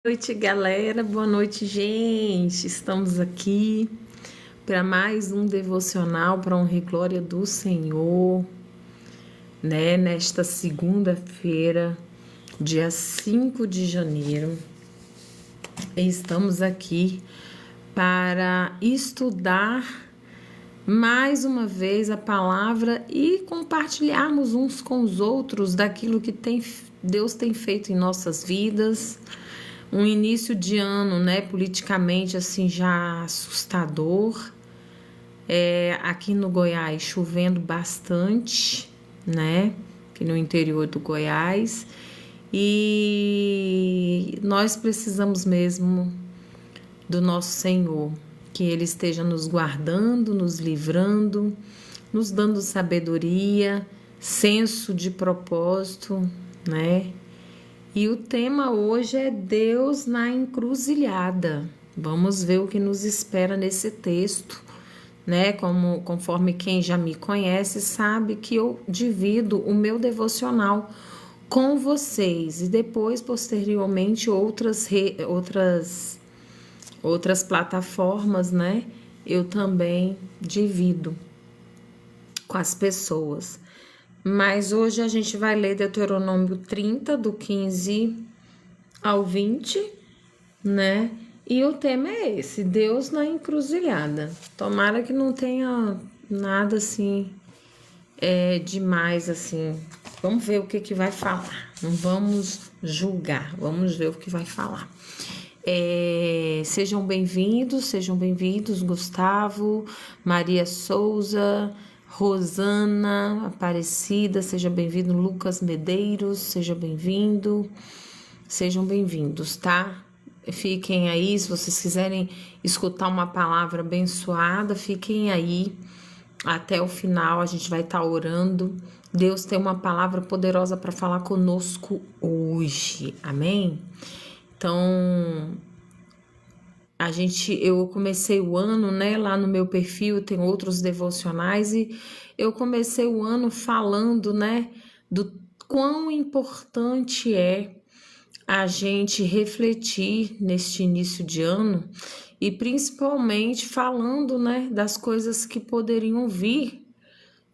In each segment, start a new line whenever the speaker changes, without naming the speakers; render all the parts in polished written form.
Boa noite, galera. Boa noite, gente. Estamos aqui para mais um devocional para honra e glória do Senhor, né? Nesta segunda-feira, dia 5 de janeiro. Estamos aqui para estudar mais uma vez a palavra e compartilharmos uns com os outros daquilo que Deus tem feito em nossas vidas. Um início de ano, né, politicamente assim já assustador. Aqui no Goiás chovendo bastante, né, aqui no interior do Goiás. E nós precisamos mesmo do nosso Senhor, que Ele esteja nos guardando, nos livrando, nos dando sabedoria, senso de propósito, né? E o tema hoje é Deus na encruzilhada. Vamos ver o que nos espera nesse texto, né? Conforme quem já me conhece sabe que eu divido o meu devocional com vocês e depois, posteriormente, outras plataformas, né? Eu também divido com as pessoas. Mas hoje a gente vai ler Deuteronômio 30, do 15 ao 20, né? E o tema é esse, Deus na encruzilhada. Tomara que não tenha nada assim demais assim. Vamos ver o que vai falar. Não vamos julgar, vamos ver o que vai falar. Sejam bem-vindos, Gustavo, Maria Souza, Rosana Aparecida, seja bem-vindo, Lucas Medeiros, seja bem-vindo, sejam bem-vindos, tá? Fiquem aí, se vocês quiserem escutar uma palavra abençoada, fiquem aí até o final, a gente vai estar orando. Deus tem uma palavra poderosa para falar conosco hoje, amém? Então, eu comecei o ano, né? Lá no meu perfil tem outros devocionais e eu comecei o ano falando, né? Do quão importante é a gente refletir neste início de ano e principalmente falando, né? Das coisas que poderiam vir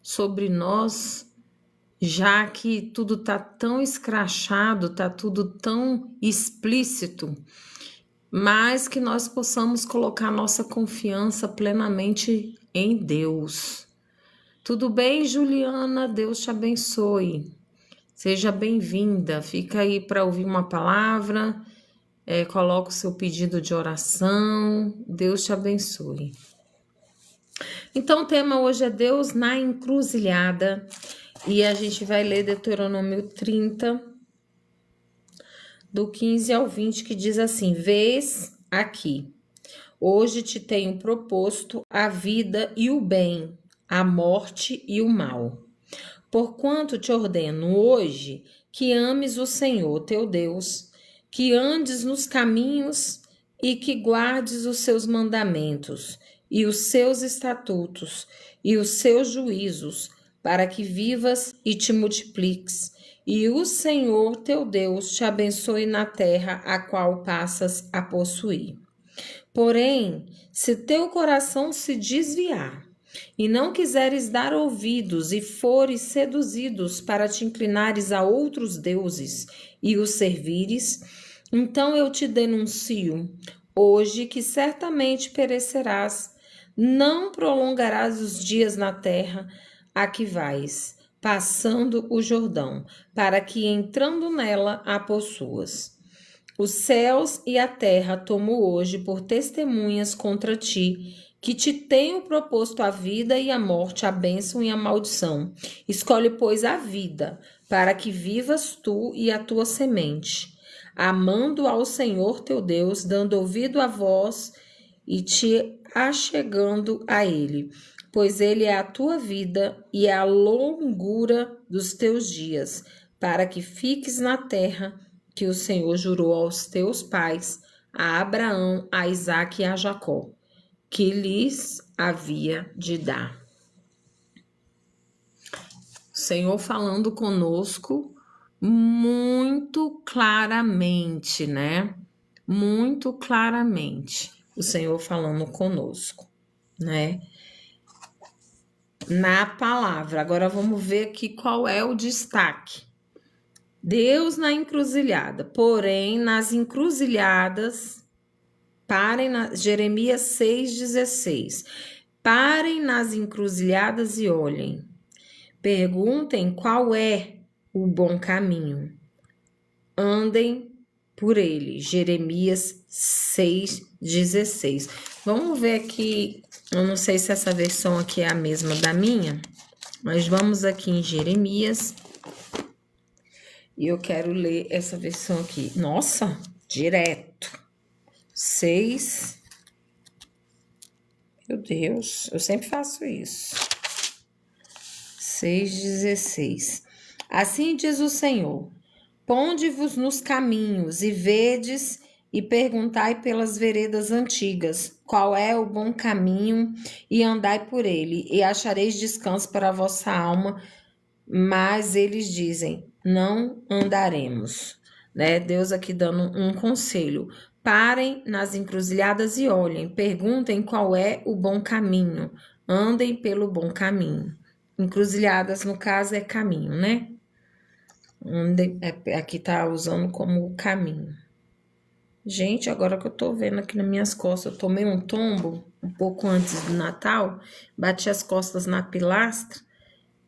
sobre nós, já que tudo tá tão escrachado, tá tudo tão explícito, mas que nós possamos colocar nossa confiança plenamente em Deus. Tudo bem, Juliana? Deus te abençoe. Seja bem-vinda. Fica aí para ouvir uma palavra, coloca o seu pedido de oração. Deus te abençoe. Então, o tema hoje é Deus na encruzilhada. E a gente vai ler Deuteronômio 30, do 15 ao 20, que diz assim: Vês aqui, hoje te tenho proposto a vida e o bem, a morte e o mal. Porquanto te ordeno hoje que ames o Senhor teu Deus, que andes nos caminhos e que guardes os seus mandamentos e os seus estatutos e os seus juízos, para que vivas e te multipliques, e o Senhor teu Deus te abençoe na terra a qual passas a possuir. Porém, se teu coração se desviar e não quiseres dar ouvidos e fores seduzidos para te inclinares a outros deuses e os servires, então eu te denuncio hoje que certamente perecerás, não prolongarás os dias na terra a que vais, passando o Jordão, para que entrando nela a possuas. Os céus e a terra tomo hoje por testemunhas contra ti, que te tenho proposto a vida e a morte, a bênção e a maldição. Escolhe, pois, a vida, para que vivas tu e a tua semente, amando ao Senhor teu Deus, dando ouvido à voz e te achegando a Ele, pois Ele é a tua vida e é a longura dos teus dias, para que fiques na terra que o Senhor jurou aos teus pais, a Abraão, a Isaque e a Jacó, que lhes havia de dar. O Senhor falando conosco muito claramente, né? muito claramente o Senhor falando conosco, né? Na palavra. Agora vamos ver aqui qual é o destaque. Deus na encruzilhada, porém nas encruzilhadas, Jeremias 6,16. Parem nas encruzilhadas e olhem. Perguntem qual é o bom caminho. Andem por ele. Jeremias 6,16. Vamos ver aqui, eu não sei se essa versão aqui é a mesma da minha, mas vamos aqui em Jeremias. E eu quero ler essa versão aqui. Nossa, direto. 6. Meu Deus, eu sempre faço isso. 6,16. Assim diz o Senhor: ponde-vos nos caminhos e vedes e perguntai pelas veredas antigas, qual é o bom caminho, e andai por ele, e achareis descanso para a vossa alma. Mas eles dizem: não andaremos, né? Deus aqui dando um conselho. Parem nas encruzilhadas e olhem, perguntem qual é o bom caminho, andem pelo bom caminho. Encruzilhadas, no caso, é caminho, né? Aqui tá usando como caminho. Gente, agora que eu tô vendo aqui nas minhas costas, eu tomei um tombo um pouco antes do Natal, bati as costas na pilastra,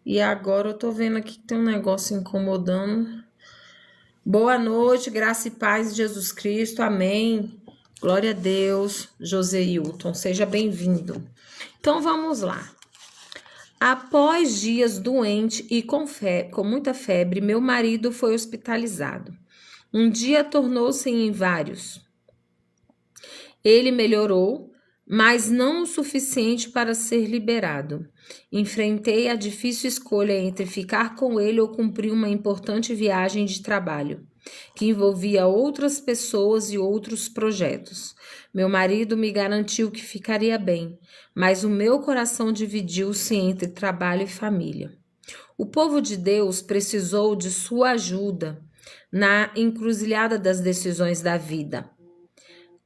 e agora eu tô vendo aqui que tem um negócio incomodando. Boa noite, graça e paz de Jesus Cristo, amém. Glória a Deus, José Hilton, seja bem-vindo. Então vamos lá. Após dias doente e com muita febre, meu marido foi hospitalizado. Um dia tornou-se em vários. Ele melhorou, mas não o suficiente para ser liberado. Enfrentei a difícil escolha entre ficar com ele ou cumprir uma importante viagem de trabalho, que envolvia outras pessoas e outros projetos. Meu marido me garantiu que ficaria bem, mas o meu coração dividiu-se entre trabalho e família. O povo de Deus precisou de sua ajuda na encruzilhada das decisões da vida.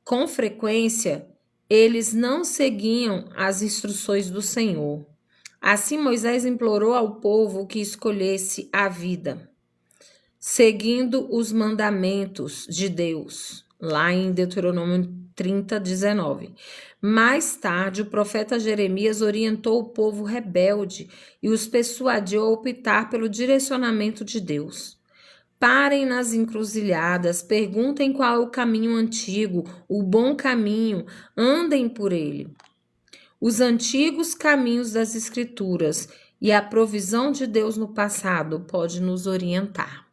Com frequência, eles não seguiam as instruções do Senhor. Assim, Moisés implorou ao povo que escolhesse a vida, seguindo os mandamentos de Deus, lá em Deuteronômio 30:19. Mais tarde, o profeta Jeremias orientou o povo rebelde e os persuadiu a optar pelo direcionamento de Deus. Parem nas encruzilhadas, perguntem qual é o caminho antigo, o bom caminho, andem por ele. Os antigos caminhos das Escrituras e a provisão de Deus no passado pode nos orientar.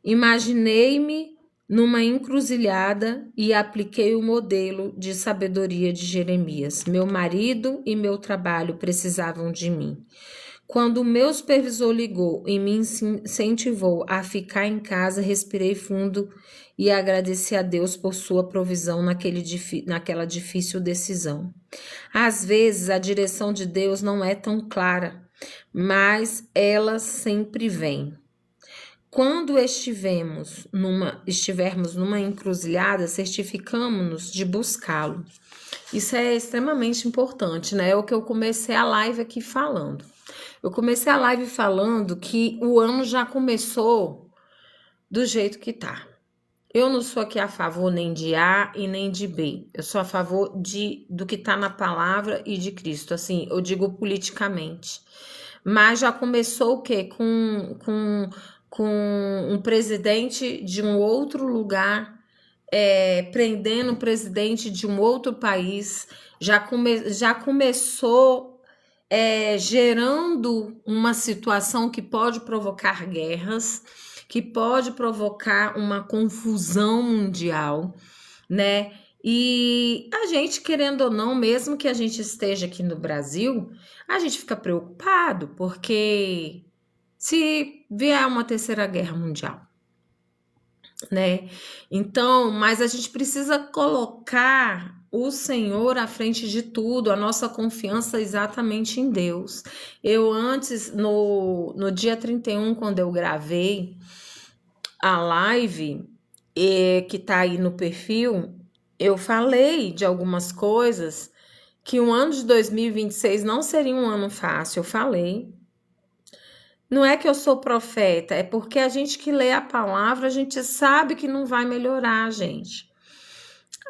Imaginei-me numa encruzilhada e apliquei o modelo de sabedoria de Jeremias. Meu marido e meu trabalho precisavam de mim. Quando o meu supervisor ligou e me incentivou a ficar em casa, respirei fundo e agradeci a Deus por sua provisão naquela difícil decisão. Às vezes, a direção de Deus não é tão clara, mas ela sempre vem. Quando estivermos numa encruzilhada, certificamos-nos de buscá-lo. Isso é extremamente importante, né? É o que eu comecei a live aqui falando. Eu comecei a live falando que o ano já começou do jeito que tá. Eu não sou aqui a favor nem de A e nem de B. Eu sou a favor do que tá na palavra e de Cristo. Assim, eu digo politicamente. Mas já começou o quê? Com um presidente de um outro lugar, prendendo o presidente de um outro país. Já começou gerando uma situação que pode provocar guerras, que pode provocar uma confusão mundial, né? E a gente, querendo ou não, mesmo que a gente esteja aqui no Brasil, a gente fica preocupado, porque se vier uma terceira guerra mundial, né? Então, mas a gente precisa colocar o Senhor à frente de tudo, a nossa confiança exatamente em Deus. Eu antes, no dia 31, quando eu gravei a live, que tá aí no perfil, eu falei de algumas coisas que o ano de 2026 não seria um ano fácil, eu falei. Não é que eu sou profeta, é porque a gente que lê a palavra, a gente sabe que não vai melhorar, gente.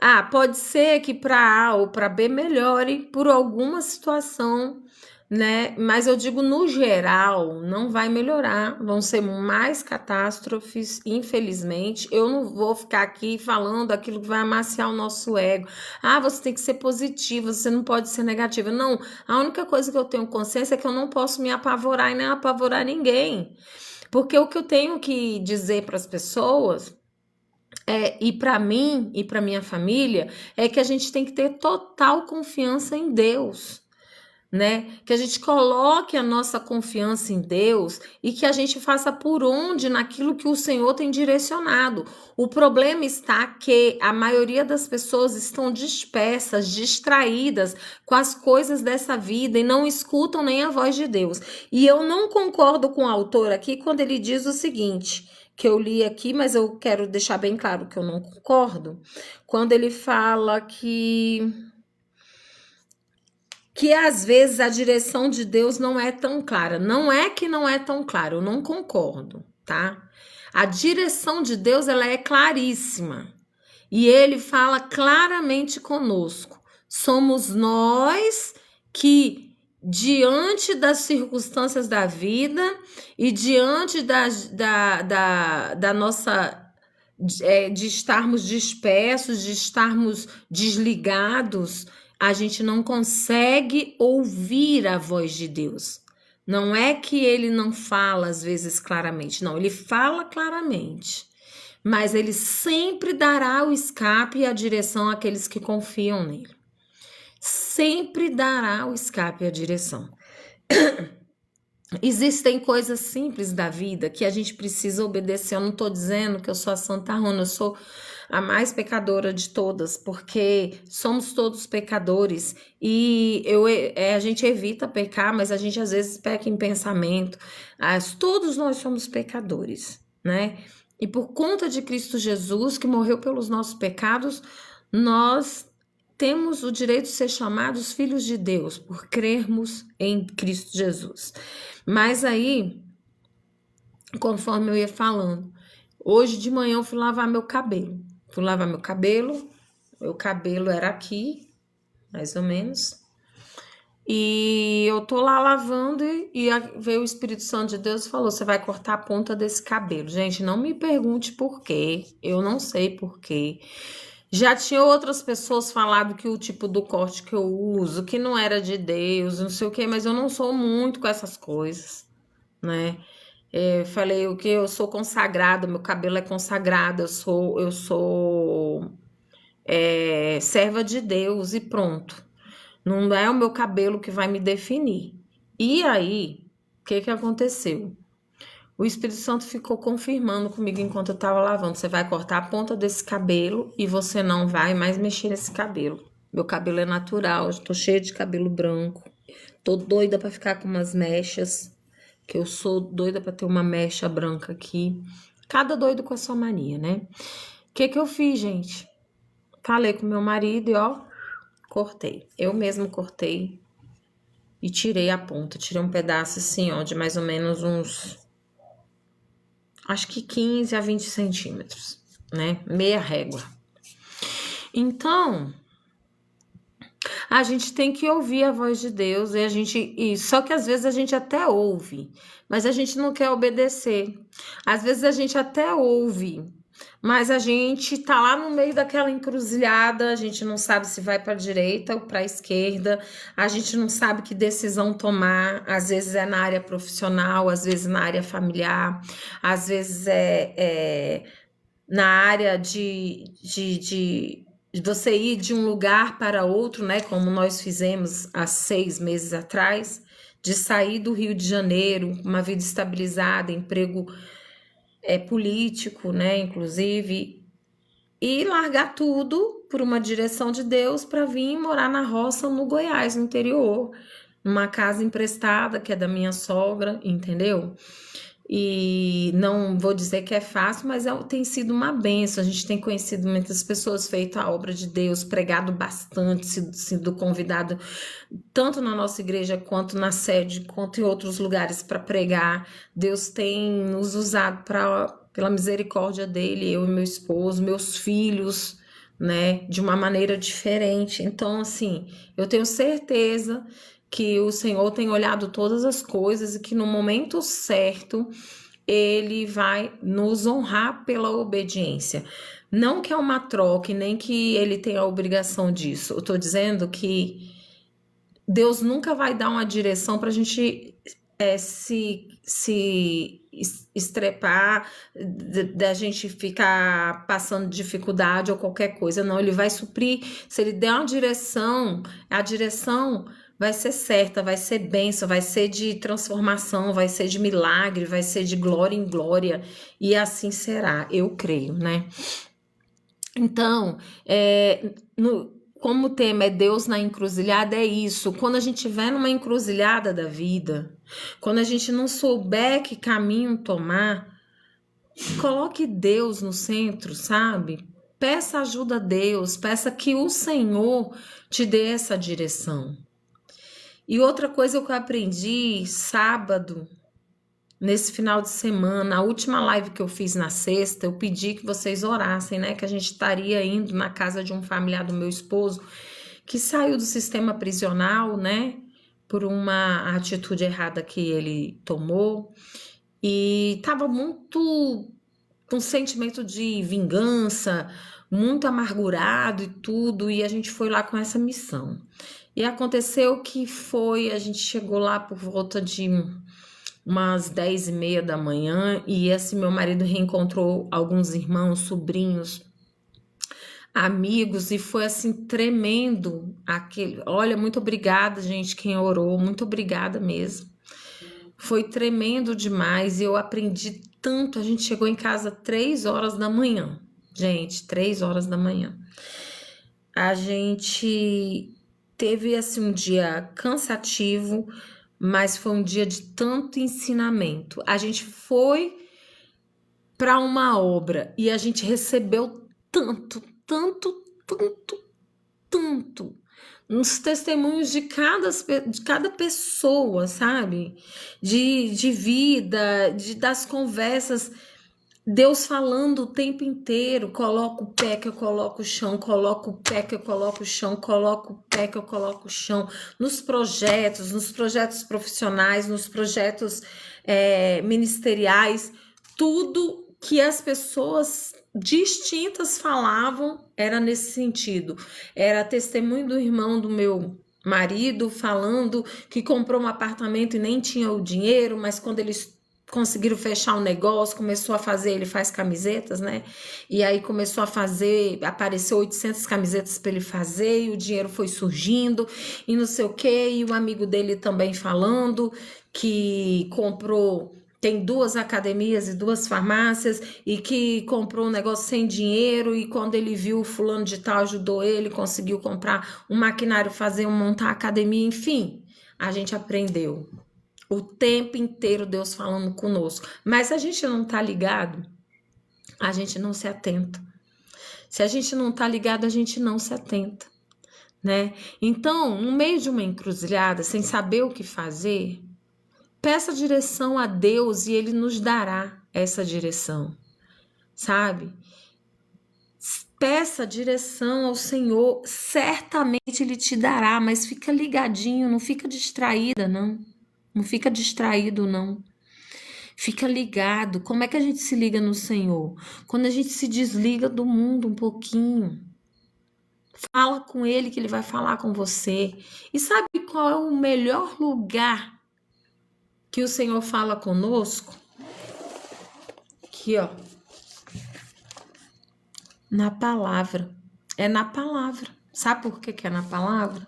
Ah, pode ser que para A ou para B melhore por alguma situação, né? Mas eu digo no geral, não vai melhorar. Vão ser mais catástrofes, infelizmente. Eu não vou ficar aqui falando aquilo que vai amaciar o nosso ego. Ah, você tem que ser positiva, você não pode ser negativa. Não, a única coisa que eu tenho consciência é que eu não posso me apavorar e nem apavorar ninguém. Porque o que eu tenho que dizer para as pessoas e para mim e para minha família é que a gente tem que ter total confiança em Deus, né? Que a gente coloque a nossa confiança em Deus e que a gente faça por onde naquilo que o Senhor tem direcionado. O problema está que a maioria das pessoas estão dispersas, distraídas com as coisas dessa vida e não escutam nem a voz de Deus. E eu não concordo com o autor aqui quando ele diz o seguinte, que eu li aqui, mas eu quero deixar bem claro que eu não concordo, quando ele fala que às vezes a direção de Deus não é tão clara. Não é que não é tão clara, eu não concordo, tá? A direção de Deus, ela é claríssima. E ele fala claramente conosco. Somos nós que, diante das circunstâncias da vida e diante da nossa de estarmos dispersos, de estarmos desligados, a gente não consegue ouvir a voz de Deus. Não é que ele não fala às vezes claramente, não, ele fala claramente, mas ele sempre dará o escape e a direção àqueles que confiam nele. Sempre dará o escape e a direção. Existem coisas simples da vida que a gente precisa obedecer. Eu não estou dizendo que eu sou a Santa Rona, eu sou a mais pecadora de todas, porque somos todos pecadores e a gente evita pecar, mas a gente às vezes peca em pensamento. Todos nós somos pecadores, né? E por conta de Cristo Jesus, que morreu pelos nossos pecados, nós temos o direito de ser chamados filhos de Deus, por crermos em Cristo Jesus. Mas aí, conforme eu ia falando, hoje de manhã eu fui lavar meu cabelo. Meu cabelo era aqui, mais ou menos. E eu tô lá lavando e veio o Espírito Santo de Deus e falou: você vai cortar a ponta desse cabelo. Gente, não me pergunte por quê, eu não sei por quê. Já tinha outras pessoas falado que o tipo do corte que eu uso, que não era de Deus, não sei o quê, mas eu não sou muito com essas coisas, né? Falei o que eu sou consagrada, meu cabelo é consagrado, eu sou serva de Deus e pronto. Não é o meu cabelo que vai me definir. E aí, o que aconteceu? O Espírito Santo ficou confirmando comigo enquanto eu tava lavando. Você vai cortar a ponta desse cabelo e você não vai mais mexer nesse cabelo. Meu cabelo é natural, eu tô cheia de cabelo branco. Tô doida pra ficar com umas mechas, que eu sou doida pra ter uma mecha branca aqui. Cada doido com a sua mania, né? O que eu fiz, gente? Falei com meu marido e ó, cortei. Eu mesmo cortei e tirei a ponta. Tirei um pedaço assim, ó, de mais ou menos uns... acho que 15 a 20 centímetros, né? Meia régua. Então, a gente tem que ouvir a voz de Deus só que às vezes a gente até ouve, mas a gente não quer obedecer. Às vezes a gente até ouve, mas a gente tá lá no meio daquela encruzilhada, a gente não sabe se vai para a direita ou para a esquerda, a gente não sabe que decisão tomar, às vezes é na área profissional, às vezes na área familiar, às vezes é na área de você ir de um lugar para outro, né? Como nós fizemos há 6 meses atrás, de sair do Rio de Janeiro, uma vida estabilizada, emprego político, né? Inclusive, e largar tudo por uma direção de Deus para vir morar na roça no Goiás, no interior, numa casa emprestada que é da minha sogra, entendeu? E não vou dizer que é fácil, mas tem sido uma bênção. A gente tem conhecido muitas pessoas, feito a obra de Deus, pregado bastante, sido convidado tanto na nossa igreja quanto na sede, quanto em outros lugares para pregar. Deus tem nos usado pela misericórdia dele, eu e meu esposo, meus filhos, né, de uma maneira diferente. Então, assim, eu tenho certeza que o Senhor tem olhado todas as coisas e que no momento certo ele vai nos honrar pela obediência. Não que é uma troca, nem que ele tenha a obrigação disso. Eu tô dizendo que Deus nunca vai dar uma direção para a gente se estrepar, da gente ficar passando dificuldade ou qualquer coisa. Não, ele vai suprir. Se ele der uma direção, a direção vai ser certa, vai ser bênção, vai ser de transformação, vai ser de milagre, vai ser de glória em glória, e assim será, eu creio, né? Então, como o tema é Deus na encruzilhada, é isso. Quando a gente estiver numa encruzilhada da vida, quando a gente não souber que caminho tomar, coloque Deus no centro, sabe? Peça ajuda a Deus, peça que o Senhor te dê essa direção. E outra coisa que eu aprendi sábado, nesse final de semana, a última live que eu fiz na sexta, eu pedi que vocês orassem, né? Que a gente estaria indo na casa de um familiar do meu esposo que saiu do sistema prisional, né? Por uma atitude errada que ele tomou. E tava muito com sentimento de vingança, muito amargurado e tudo. E a gente foi lá com essa missão. E aconteceu que a gente chegou lá por volta de umas 10h30 da manhã, e assim, meu marido reencontrou alguns irmãos, sobrinhos, amigos, e foi assim, tremendo aquele. Olha, muito obrigada, gente, quem orou, muito obrigada mesmo. Foi tremendo demais, e eu aprendi tanto. A gente chegou em casa 3h da manhã, gente, 3h da manhã. A gente teve assim um dia cansativo, mas foi um dia de tanto ensinamento. A gente foi para uma obra e a gente recebeu tanto, tanto, tanto, tanto nos testemunhos de cada pessoa, sabe? De vida, das conversas. Deus falando o tempo inteiro, coloco o pé que eu coloco o chão, coloco o pé que eu coloco o chão, coloco o pé que eu coloco o chão, nos projetos profissionais, nos projetos ministeriais, tudo que as pessoas distintas falavam era nesse sentido. Era testemunho do irmão do meu marido falando que comprou um apartamento e nem tinha o dinheiro, mas quando eles conseguiram fechar um negócio, começou a fazer, ele faz camisetas, né? E aí começou a fazer, apareceu 800 camisetas para ele fazer, e o dinheiro foi surgindo, e não sei o quê, e o amigo dele também falando que comprou, tem 2 academias e 2 farmácias, e que comprou um negócio sem dinheiro, e quando ele viu o fulano de tal ajudou ele, conseguiu comprar um maquinário, montar a academia, enfim, a gente aprendeu. O tempo inteiro Deus falando conosco. Mas se a gente não tá ligado, a gente não se atenta. Se a gente não tá ligado, a gente não se atenta, né? Então, no meio de uma encruzilhada, sem saber o que fazer, peça direção a Deus e Ele nos dará essa direção, sabe? Peça direção ao Senhor, certamente Ele te dará, mas fica ligadinho, não fica distraída, não. Não fica distraído, não. Fica ligado. Como é que a gente se liga no Senhor? Quando a gente se desliga do mundo um pouquinho. Fala com Ele que Ele vai falar com você. E sabe qual é o melhor lugar que o Senhor fala conosco? Aqui, ó. Na palavra. É na palavra. Sabe por que é na palavra?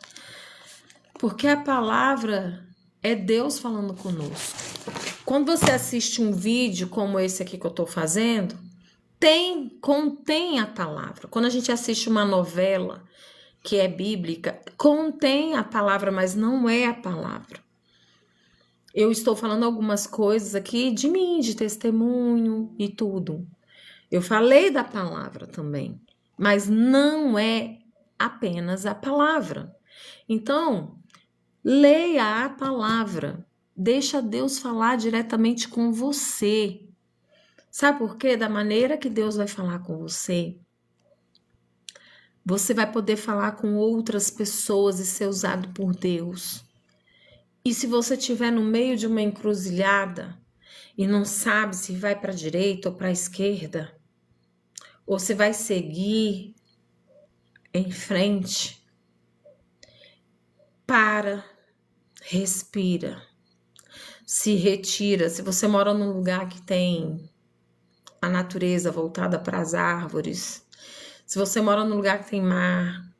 Porque a palavra é Deus falando conosco. Quando você assiste um vídeo como esse aqui que eu tô fazendo, contém a palavra. Quando a gente assiste uma novela que é bíblica, contém a palavra, mas não é a palavra. Eu estou falando algumas coisas aqui de mim, de testemunho e tudo. Eu falei da palavra também, mas não é apenas a palavra. Então, leia a palavra. Deixa Deus falar diretamente com você. Sabe por quê? Da maneira que Deus vai falar com você, você vai poder falar com outras pessoas e ser usado por Deus. E se você estiver no meio de uma encruzilhada e não sabe se vai para a direita ou para a esquerda, ou se vai seguir em frente, para, respira, se retira. Se você mora num lugar que tem a natureza voltada para as árvores, se você mora num lugar que tem mar,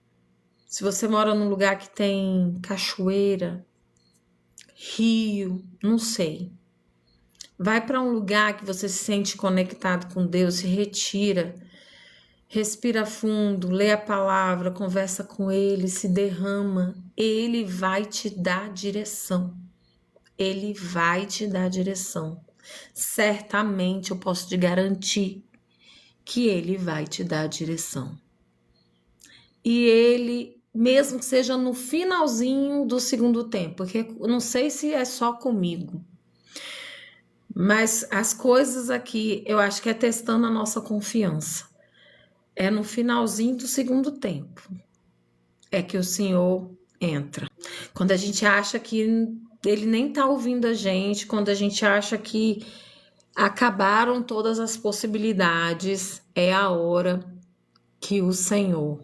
se você mora num lugar que tem cachoeira, rio, não sei. Vai para um lugar que você se sente conectado com Deus, se retira, respira fundo, lê a palavra, conversa com Ele, se derrama. Ele vai te dar direção. Ele vai te dar direção. Certamente eu posso te garantir que Ele vai te dar direção. E Ele, mesmo que seja no finalzinho do segundo tempo, porque eu não sei se é só comigo, mas as coisas aqui, eu acho que é testando a nossa confiança. É no finalzinho do segundo tempo. É que o Senhor entra. Quando a gente acha que Ele nem tá ouvindo a gente, quando a gente acha que acabaram todas as possibilidades, é a hora que o Senhor,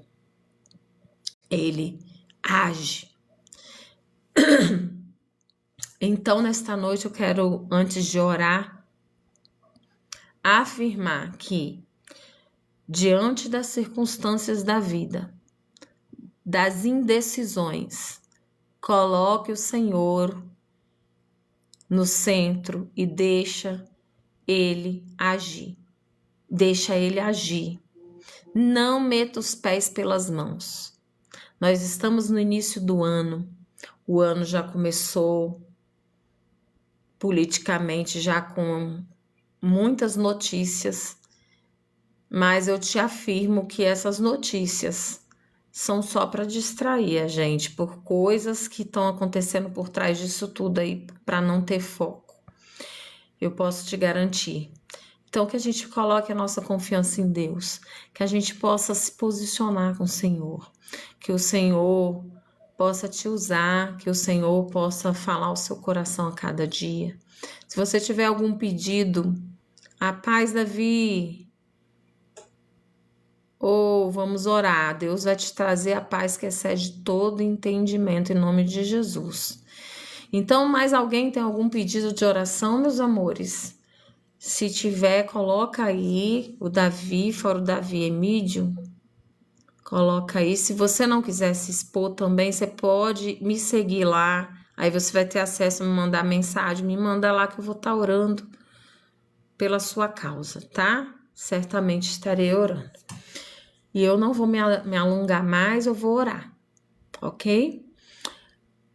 Ele age. Então, nesta noite, eu quero, antes de orar, afirmar que, diante das circunstâncias da vida, das indecisões, coloque o Senhor no centro e deixa Ele agir. Deixa Ele agir. Não meta os pés pelas mãos. Nós estamos no início do ano. O ano já começou politicamente, já com muitas notícias, mas eu te afirmo que essas notícias são só para distrair a gente por coisas que estão acontecendo por trás disso tudo aí, para não ter foco. Eu posso te garantir. Então, que a gente coloque a nossa confiança em Deus, que a gente possa se posicionar com o Senhor, que o Senhor possa te usar, que o Senhor possa falar ao seu coração a cada dia. Se você tiver algum pedido, a paz, Davi, ou vamos orar, Deus vai te trazer a paz que excede todo entendimento em nome de Jesus. Então, mais alguém tem algum pedido de oração, meus amores? Se tiver, coloca aí o Davi, fora o Davi Emídio, coloca aí. Se você não quiser se expor também, você pode me seguir lá. Aí você vai ter acesso a me mandar mensagem. Me manda lá que eu vou estar orando pela sua causa, tá? Certamente estarei orando. E eu não vou me alongar mais, eu vou orar, ok?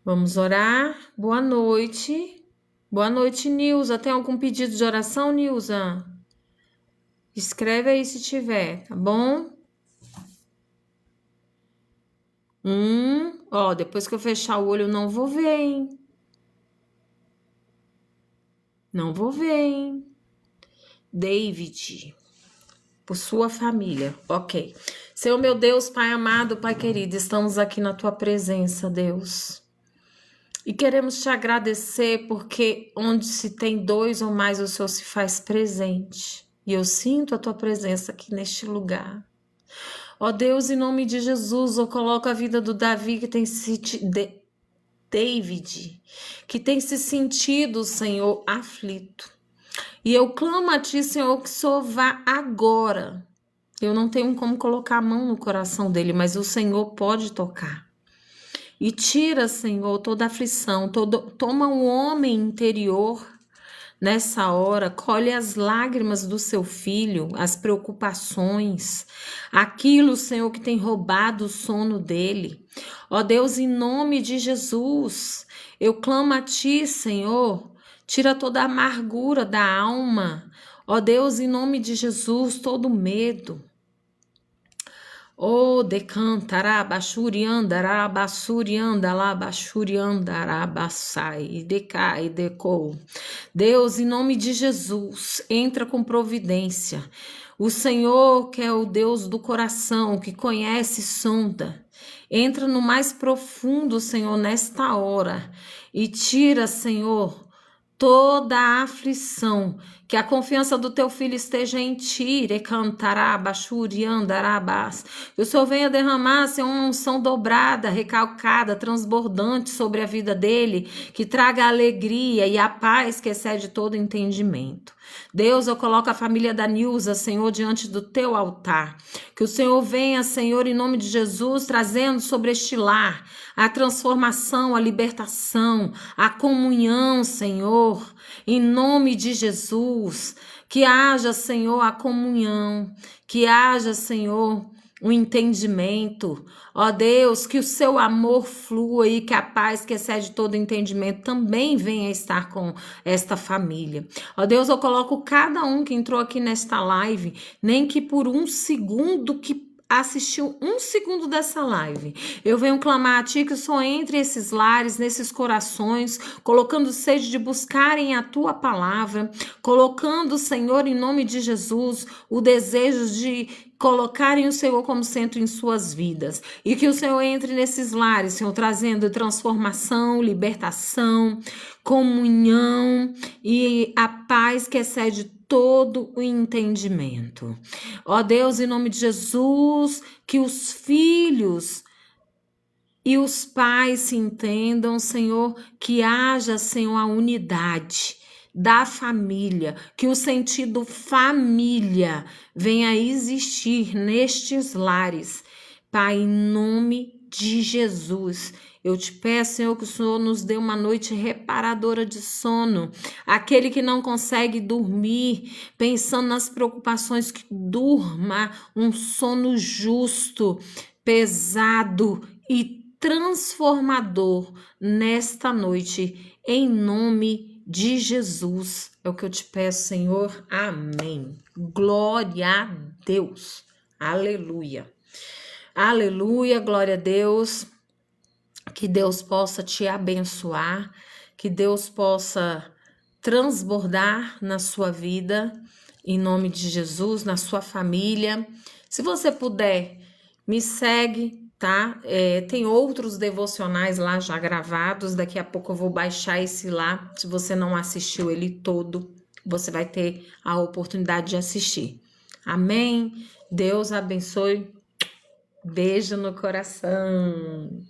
Vamos orar. Boa noite. Boa noite, Nilza. Tem algum pedido de oração, Nilza? Escreve aí se tiver, tá bom? Ó, depois que eu fechar o olho, eu não vou ver, hein? Não vou ver, hein? David, por sua família, ok. Senhor, meu Deus, Pai amado, Pai querido, estamos aqui na Tua presença, Deus. E queremos Te agradecer porque onde se tem dois ou mais, o Senhor se faz presente. E eu sinto a Tua presença aqui neste lugar. Ó Deus, em nome de Jesus, eu coloco a vida do Davi que tem se David, que tem se sentido, Senhor, aflito. E eu clamo a Ti, Senhor, que o Senhor vá agora. Eu não tenho como colocar a mão no coração dele, mas o Senhor pode tocar. E tira, Senhor, toda aflição, toma um homem interior nessa hora, colhe as lágrimas do seu filho, as preocupações, aquilo, Senhor, que tem roubado o sono dele. Ó Deus, em nome de Jesus, eu clamo a Ti, Senhor, tira toda a amargura da alma. Ó Deus, em nome de Jesus, todo medo. Oh, decantará, xuriandará, bassuriandalá, baxuriandará, decai, decou. Deus, em nome de Jesus, entra com providência. O Senhor, que é o Deus do coração, que conhece e sonda, entra no mais profundo, Senhor, nesta hora e tira, Senhor, toda a aflição, que a confiança do teu filho esteja em ti, que o Senhor venha derramar, Senhor, uma unção dobrada, recalcada, transbordante sobre a vida dele, que traga a alegria e a paz que excede todo entendimento. Deus, eu coloco a família da Nilza, Senhor, diante do teu altar. Que o Senhor venha, Senhor, em nome de Jesus, trazendo sobre este lar a transformação, a libertação, a comunhão, Senhor, em nome de Jesus. Que haja, Senhor, a comunhão, que haja, Senhor, o entendimento. Ó Deus, que o seu amor flua e que a paz que excede todo entendimento também venha estar com esta família. Ó Deus, eu coloco cada um que entrou aqui nesta live, nem que por um segundo que assistiu um segundo dessa live, eu venho clamar a Ti que só entre esses lares, nesses corações, colocando sede de buscarem a Tua palavra, colocando, Senhor, em nome de Jesus, o desejo de colocarem o Senhor como centro em suas vidas. E que o Senhor entre nesses lares, Senhor, trazendo transformação, libertação, comunhão e a paz que excede todo o entendimento. Ó Deus, em nome de Jesus, que os filhos e os pais se entendam, Senhor, que haja, Senhor, a unidade da família, que o sentido família venha a existir nestes lares. Pai, em nome de Jesus, eu te peço, Senhor, que o Senhor nos dê uma noite reparadora de sono. Aquele que não consegue dormir, pensando nas preocupações, que durma um sono justo, pesado e transformador nesta noite, em nome de Jesus. É o que eu te peço, Senhor. Amém. Glória a Deus. Aleluia. Aleluia, glória a Deus. Que Deus possa te abençoar, que Deus possa transbordar na sua vida, em nome de Jesus, na sua família. Se você puder, me segue, tá? Tem outros devocionais lá já gravados, daqui a pouco eu vou baixar esse lá. Se você não assistiu ele todo, você vai ter a oportunidade de assistir. Amém? Deus abençoe. Beijo no coração.